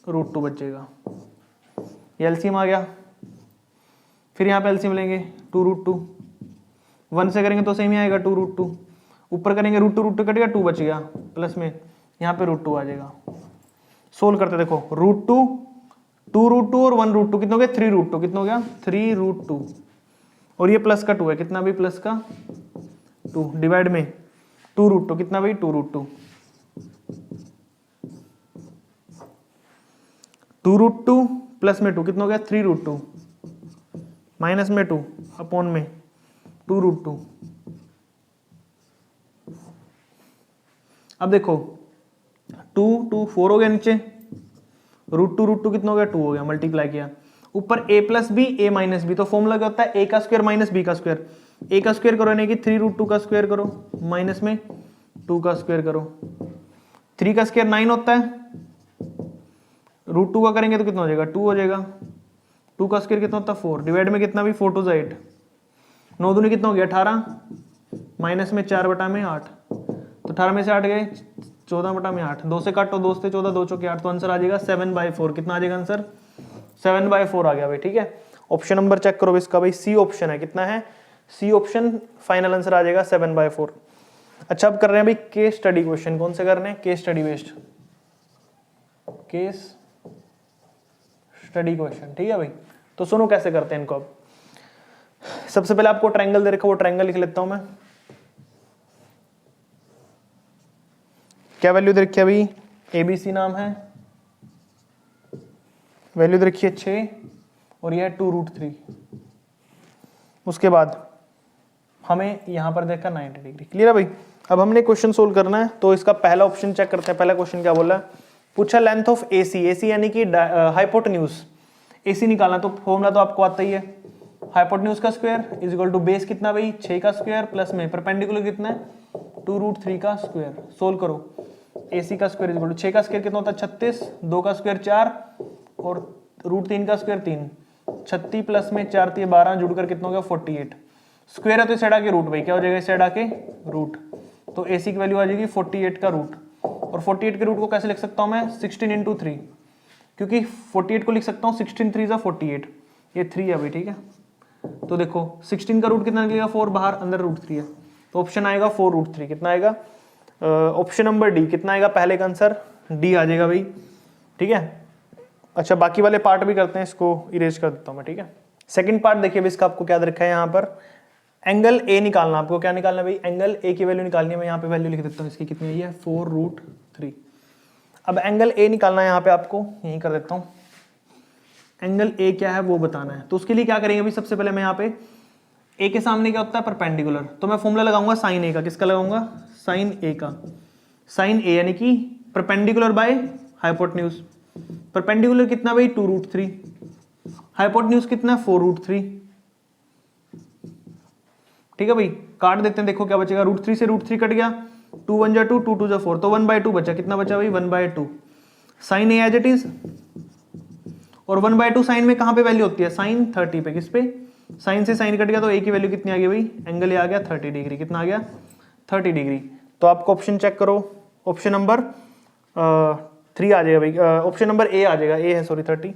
√2 बचेगा, ये एलसीएम आ गया। फिर यहाँ पे एलसीएम लेंगे 2√2, 1 से करेंगे तो सेम ही आएगा 2√2, ऊपर करेंगे √2 कट गया 2 बच गया, प्लस में यहाँ पे √2 आ जाएगा। सोल्व करते देखो, √2 2√2 और 1√2 कितना हो गया 3√2, कितना हो गया 3√2, और ये प्लस का 2 है, कितना भी प्लस का 2 डिवाइड में 2√2 कितना भाई 2√2, 2√2 प्लस में 2 कितना हो गया 3√2 माइनस में 2 अपॉन में 2√2। अब देखो 2 2 4 हो गया, नीचे √2 कितना हो गया 2 हो गया, मल्टीप्लाई किया, ऊपर a plus b a minus b, तो फॉर्मूला क्या होता है a का स्क्वायर माइनस b का स्क्वायर, a का स्क्वायर करो यानी कि 3√2 का स्क्वायर करो माइनस में 2 का स्क्वायर करो, 3 का स्क्वायर 9 होता है, √2 का करेंगे तो कितना हो जाएगा 2 हो जाएगा, 2 का स्क्वायर कितना होता है 4, डिवाइड में कितना भी 4 2 8, 9 दूनी कितना हो गया 18, माइनस में 4/8, तो 18 में से 8 गए 14/8, 2 से काटो 2 से 14, 2 चौके 8, तो आंसर आ जाएगा 7/4। कितना आ जाएगा आंसर 7/4 आ गया भाई। ठीक है, ऑप्शन नंबर चेक करो इसका भाई, सी ऑप्शन है, कितना है सी ऑप्शन, फाइनल आंसर आ जाएगा 7/4। अच्छा अब कर रहे हैं भाई केस स्टडी क्वेश्चन, कौन से कर रहे हैं case study based, case study question. ठीक है भाई, तो सुनो कैसे करते हैं इनको। अब सबसे पहले आपको ट्रायंगल दे रखा, वो ट्रायंगल लिख लेता हूं मैं। क्या वैल्यू दे रखी है भाई, एबीसी नाम है, वैल्यू दे रखी है 6 और यह है 2√3। उसके बाद हमें यहां पर देखा 90 डिग्री। क्लियर है भाई, अब हमने क्वेश्चन सोल्व करना है, तो इसका पहला ऑप्शन चेक करते हैं। पहला क्वेश्चन क्या बोला है, पूछा लेंथ ऑफ एसी, एसी यानी कि हाइपोटेन्यूज, एसी निकालना, तो फॉर्मूला तो आपको आता ही है, हाइपोटेन्यूज का square is equal to base कितना भाई 6 का स्क्वायर प्लस में परपेंडिकुलर कितना है 2√3 का स्क्वायर। सोल्व करो, एसी का स्क्वायर इज इक्वल टू 6 का स्क्वायर कितना होता है 36, 2 का स्क्वायर 4 और √3 का स्क्वायर 3, 36 प्लस में 4 तो 12 जुड़कर कितना हो गया 48। स्क्वायर है तो इसे हटा के रूट भाई क्या हो जाएगा, इसे हटा के रूट, तो एसी की वैल्यू आ जाएगी 48 का रूट। और 48 के रूट को कैसे लिख सकता हूं मैं 16 इंटू 3, क्योंकि 48 को लिख सकता हूँ 16 3 सा 48, ये 3 है भाई, ठीक है। तो देखो 16 का रूट कितना निकलेगा 4, बाहर अंदर √3 है, तो ऑप्शन आएगा 4√3। कितना आएगा ऑप्शन नंबर डी, कितना आएगा पहले का आंसर डी आ जाएगा भाई, ठीक है। अच्छा बाकी वाले पार्ट भी करते हैं, इसको इरेज कर देता हूं मैं, ठीक है। सेकंड पार्ट देखिए इसका आपको क्या रखा है यहाँ पर, एंगल ए निकालना, आपको क्या निकालना है भाई, एंगल ए की वैल्यू निकालनी है। मैं यहाँ पे वैल्यू लिख देता हूँ इसकी, कितनी है 4√3। अब एंगल ए निकालना है यहाँ पे आपको, यही कर देता हूँ, एंगल ए क्या है वो बताना है। तो उसके लिए क्या करेंगे अभी, सबसे पहले मैं यहाँ पे ए के सामने क्या होता है परपेंडिकुलर, तो मैं फॉर्मूला लगाऊंगा साइन ए का, किसका लगाऊंगा साइन ए का, साइन ए यानी कि परपेंडिकुलर बाय हाइपोटेन्यूज, परपेंडिकुलर कितना भाई 2√3, हाइपोटेन्यूज कितना 4√3, ठीक है भाई। काट देते हैं, देखो क्या बचेगा, √3 से √3 कट गया, 2 1 जा 2, 2 2 जा 4, तो 1/2 बचा, कितना बचा भाई 1/2, sine A as it is, और 1/2 साइन में कहां पे वैल्यू होती है साइन 30 पे, किस पे साइन से साइन कट गया, तो ए की वैल्यू कितनी आ गई भाई, एंगल ए आ गया 30 डिग्री, कितना आ गया 30 डिग्री। तो आपको ऑप्शन चेक करो, ऑप्शन नंबर 3 आ जाएगा भाई, ऑप्शन नंबर ए आ जाएगा, ए है सॉरी 30,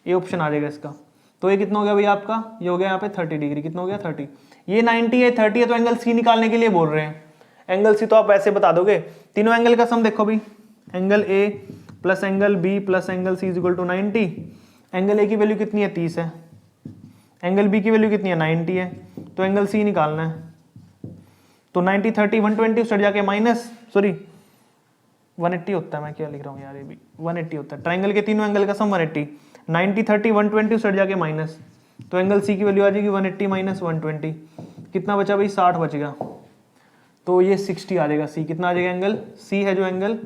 ए ऑप्शन आ जाएगा इसका। तो ये कितना हो गया भाई आपका, ये हो गया यहाँ पे 30 डिग्री, कितना हो गया 30, ये 90 है 30 है, तो एंगल सी निकालने के लिए बोल रहे हैं। एंगल सी तो आप ऐसे बता दोगे, तीनों एंगल का सम देखो भाई, angle A plus angle B plus angle C is equal to 90, angle A की वैल्यू कितनी है 30 है, एंगल बी की वैल्यू कितनी है 90 है, तो एंगल सी निकालना है। तो 90 30 120 उस जाके माइनस, सॉरी 180 होता है, मैं क्या लिख रहा हूँ यार, ये भी 180 होता है, ट्राइंगल के तीनों एंगल का सम 180, 90 30 120 उस जाके माइनस, तो एंगल सी की वैल्यू आ जाएगी 180 माइनस 120, कितना बचा भाई 60 बच गया, तो ये 60 आ जाएगा, सी कितना आ जाएगा, एंगल सी है जो एंगल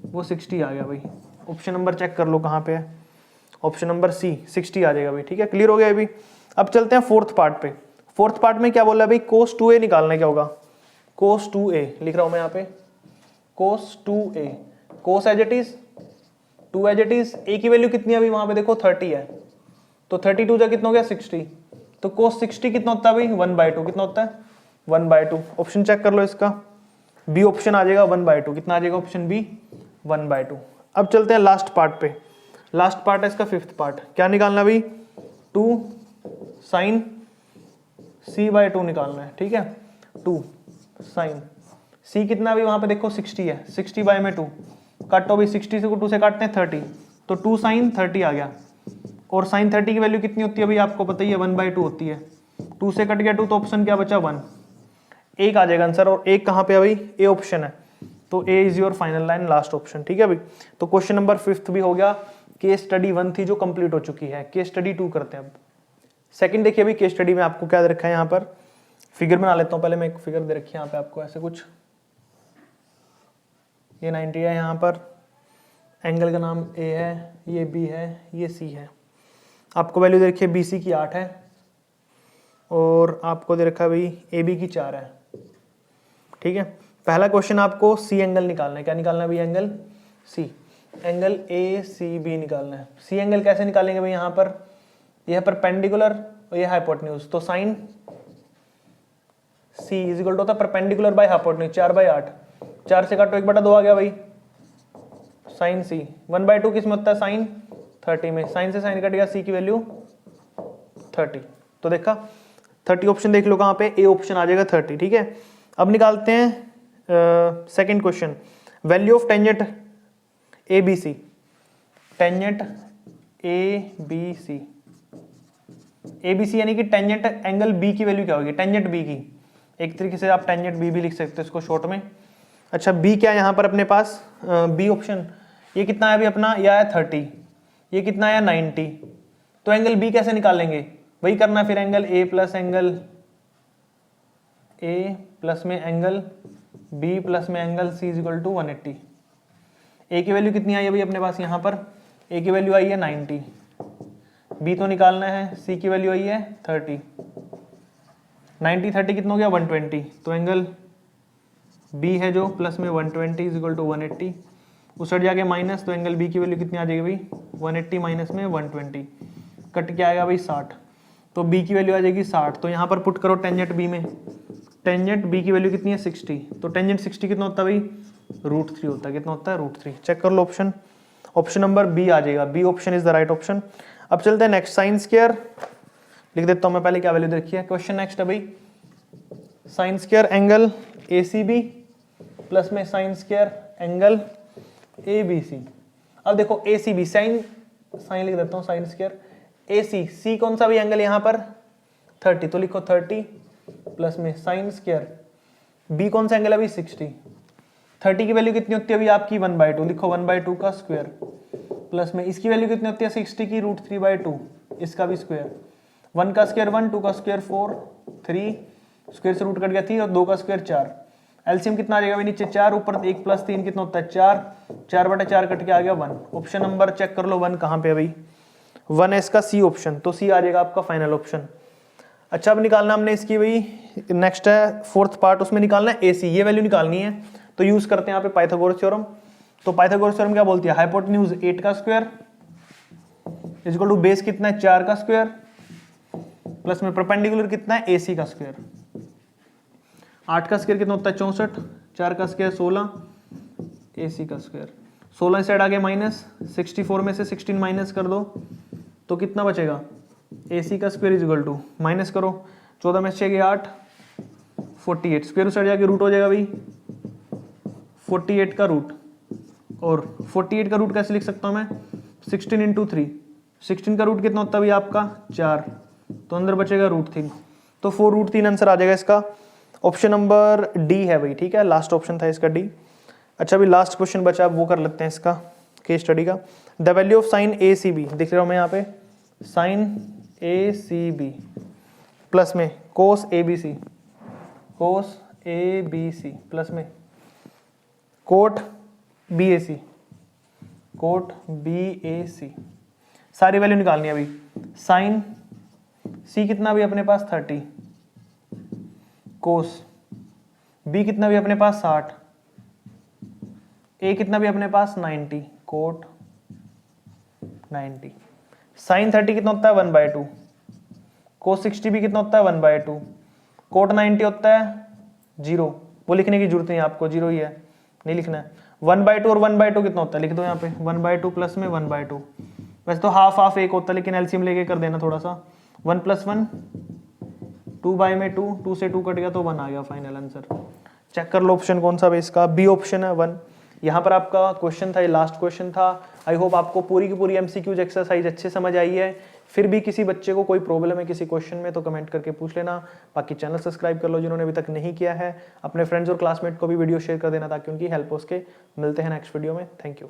वो 60 आ गया भाई। ऑप्शन नंबर चेक कर लो कहाँ पे है, ऑप्शन नंबर सी 60 आ जाएगा भाई, ठीक है। क्लियर हो गया अभी। अब चलते हैं फोर्थ पार्ट पे। फोर्थ पार्ट में क्या बोला भाई, cos 2a निकालना है, क्या होगा cos 2a, लिख रहा हूं मैं यहाँ पे cos 2a, cos as it is 2 as it is, a की वैल्यू कितनी है अभी वहां पे देखो 30 है, तो 32 जा कितना हो गया 60, तो cos 60 कितना होता है भाई 1/2, कितना होता है 1/2। ऑप्शन चेक कर लो इसका, बी ऑप्शन आ जाएगा 1/2, कितना आ जाएगा ऑप्शन बी 1/2। अब चलते हैं लास्ट पार्ट पे, लास्ट पार्ट है इसका फिफ्थ पार्ट, क्या निकालना भाई 2 साइन c/2 निकालना है, ठीक है। 2 साइन c कितना भी वहां पे देखो 60 है, 60 बाय में 2 काटो भाई, 60 से 2 से काटते हैं 30, तो 2 साइन 30 आ गया, और साइन 30 की वैल्यू कितनी होती है भाई आपको पता ही है 1/2 होती है, 2 से कट गया 2, तो ऑप्शन क्या बचा 1, एक आ जाएगा आंसर, और एक कहाँ पे है भाई ए ऑप्शन है, तो A is your final line last option, ठीक है भाई। तो क्वेश्चन नंबर 5 भी हो गया, केस स्टडी 1 थी जो कंप्लीट हो चुकी है, केस स्टडी 2 करते हैं अब। सेकंड देखिए अभी केस स्टडी में आपको क्या दे रखा है, यहाँ पर फिगर बना लेता हूँ पहले मैं, एक फिगर दे रखी है यहाँ पे आपको ऐसे कुछ, ये 90 है, यहाँ पर एंगल का नाम ए है, ये बी है, ये सी है, आपको वैल्यू दे रखी है BC की 8 है, और आपको दे रखा है भाई AB की 4 है, ठीक है। पहला क्वेश्चन आपको सी एंगल निकालना है, क्या निकालना है भाई एंगल सी, एंगल ACB निकालना है। सी एंगल कैसे निकालेंगे भाई, यहाँ पर यह परपेंडिकुलर और यह हाइपोटेन्यूज, तो sine C is equal to होता है परपेंडिकुलर बाय हाइपोटेन्यूज, 4/8, 4 से काटो 1/2 आ गया भाई, साइन सी 1/2 किस में होता है साइन 30 में, साइन से साइन कट गया, सी की वैल्यू 30, तो देखा 30 ऑप्शन देख लो कहाँ पे, ए ऑप्शन आ जाएगा 30, ठीक है। अब निकालते हैं second question, value of tangent ABC, tangent ABC यानी कि टेंजेंट एंगल B की वैल्यू क्या होगी, टेंजेंट B की, एक तरीके से आप टेंजेंट B भी लिख सकते हो इसको शॉर्ट में। अच्छा B क्या है यहाँ पर अपने पास, B ऑप्शन, ये कितना है अभी अपना, यह है 30, ये कितना है 90, तो एंगल B कैसे निकालेंगे, वही करना है फिर, एंगल A प्लस में एंगल बी प्लस में angle C is equal to 180। A की वैल्यू कितनी आई है भाई अपने पास यहाँ पर, ए की वैल्यू आई है 90, बी तो निकालना है, सी की वैल्यू आई है 30, 90 30 कितना हो गया 120, तो एंगल बी है जो प्लस में 120 इज इक्वल टू 180, उस साइड जाके माइनस, तो एंगल बी की वैल्यू कितनी आ जाएगी भाई 180 माइनस में 120, कट के आएगा भाई 60, तो बी की वैल्यू आ जाएगी 60। तो यहाँ पर पुट करो टेंजेंट बी में, टेंजेंट बी की वैल्यू कितनी है 60, तो टेंजेंट 60 कितना होता है भाई √3 होता है, कितना होता है √3। चेक कर लो ऑप्शन, ऑप्शन नंबर बी आ जाएगा, B option is the right option. अब चलते हैं नेक्स्ट, साइन स्क्वायर लिख देता हूं मैं पहले, क्या वैल्यू देखी है। क्वेश्चन नेक्स्ट है भाई, sine square angle ACB plus में साइन स्क्वायर एंगल ABC। अब देखो ACB साइन लिख देता हूं, साइन स्क्वायर AC, सी कौन सा भी एंगल यहाँ पर 30, तो लिखो 30 प्लस में साइन स्क्वायर B कौन सा एंगल है अभी 60, 30 की वैल्यू कितनी होती है अभी आपकी 1/2, लिखो 1/2 का स्क्वायर, प्लस में इसकी वैल्यू कितनी होती है 60 की √3/2, इसका भी स्क्वायर, 1 का स्क्वायर 1, 2 का स्क्वायर 4, 3 स्क्वायर से रूट कट गया 3 और 2 का स्क्वायर 4, एलसीएम कितना आ जाएगा भाई नीचे 4, ऊपर 1 + 3 कितना होता है 4, 4/4 कट के आ गया 1। ऑप्शन नंबर चेक कर लो 1 कहाँ पे है भाई, 1 है इसका सी ऑप्शन, तो सी आ जाएगा आपका फाइनल ऑप्शन। अच्छा अब निकालना हमने इसकी भाई, नेक्स्ट है फोर्थ पार्ट, उसमें निकालना है AC, ये वैल्यू निकालनी है, तो यूज करते हैं यहाँ पे पाइथागोरस थ्योरम। तो पाइथागोरस थ्योरम क्या बोलती है, हाइपोटेन्यूज 8 का square is equal to base कितना है 4 का स्क्वायर, प्लस में परपेंडिकुलर कितना है AC का स्क्वायर, 8 का स्क्वायर कितना होता है 64, 4 का स्क्वायर 16, AC का स्क्वायर 16 साइड आगे माइनस, 64 में से 16 माइनस कर दो तो कितना बचेगा, AC का square is equal to, minus करो 14 में से 8, 48, स्क्वायर साइड जाके रूट हो जाएगा भाई 48 का रूट, और 48 का रूट कैसे लिख सकता हूं मैं 16 × 3, 16 का रूट कितना होता है भाई आपका 4, तो अंदर बचेगा √3, तो 4√3 आंसर आ जाएगा इसका। ऑप्शन नंबर डी है भाई, ठीक है, लास्ट ऑप्शन था इसका डी। अच्छा अभी लास्ट क्वेश्चन बचा, वो कर लेते हैं इसका केस स्टडी का। The value of sine ACB दिख रहा हूं मैं यहाँ पे, साइन ACB प्लस में कोस ABC, कोस ABC प्लस में कोट BAC, कोट BAC, सारी वैल्यू निकालनी है अभी। साइन C कितना भी अपने पास 30, कोस B कितना भी अपने पास 60, A कितना भी अपने पास 90, कोट 90, साइन 30 कितना होता है 1/2, कोस 60 भी कितना होता है 1/2, कोट 90 होता है 0, वो लिखने की जरूरत नहीं है आपको, 0 ही है, नहीं लिखना है। 1/2 और 1/2 कितना होता है लिख दो यहाँ पे, 1/2 प्लस में 1/2, वैसे तो हाफ एक होता है लेकिन एलसीएम लेके कर देना थोड़ा सा, 1 + 1 2/2, 2 से 2 कट गया तो 1 आ गया फाइनल आंसर। चेक कर लो ऑप्शन कौन सा है इसका, बी ऑप्शन है 1। यहाँ पर आपका क्वेश्चन था, ये लास्ट क्वेश्चन था। आई होप आपको पूरी की पूरी MCQs एक्सरसाइज अच्छे समझ आई है। फिर भी किसी बच्चे को कोई प्रॉब्लम है किसी क्वेश्चन में तो कमेंट करके पूछ लेना। बाकी चैनल सब्सक्राइब कर लो जिन्होंने अभी तक नहीं किया है, अपने फ्रेंड्स और क्लासमेट को भी वीडियो शेयर कर देना ताकि उनकी हेल्प हो सके। मिलते हैं नेक्स्ट वीडियो में, थैंक यू।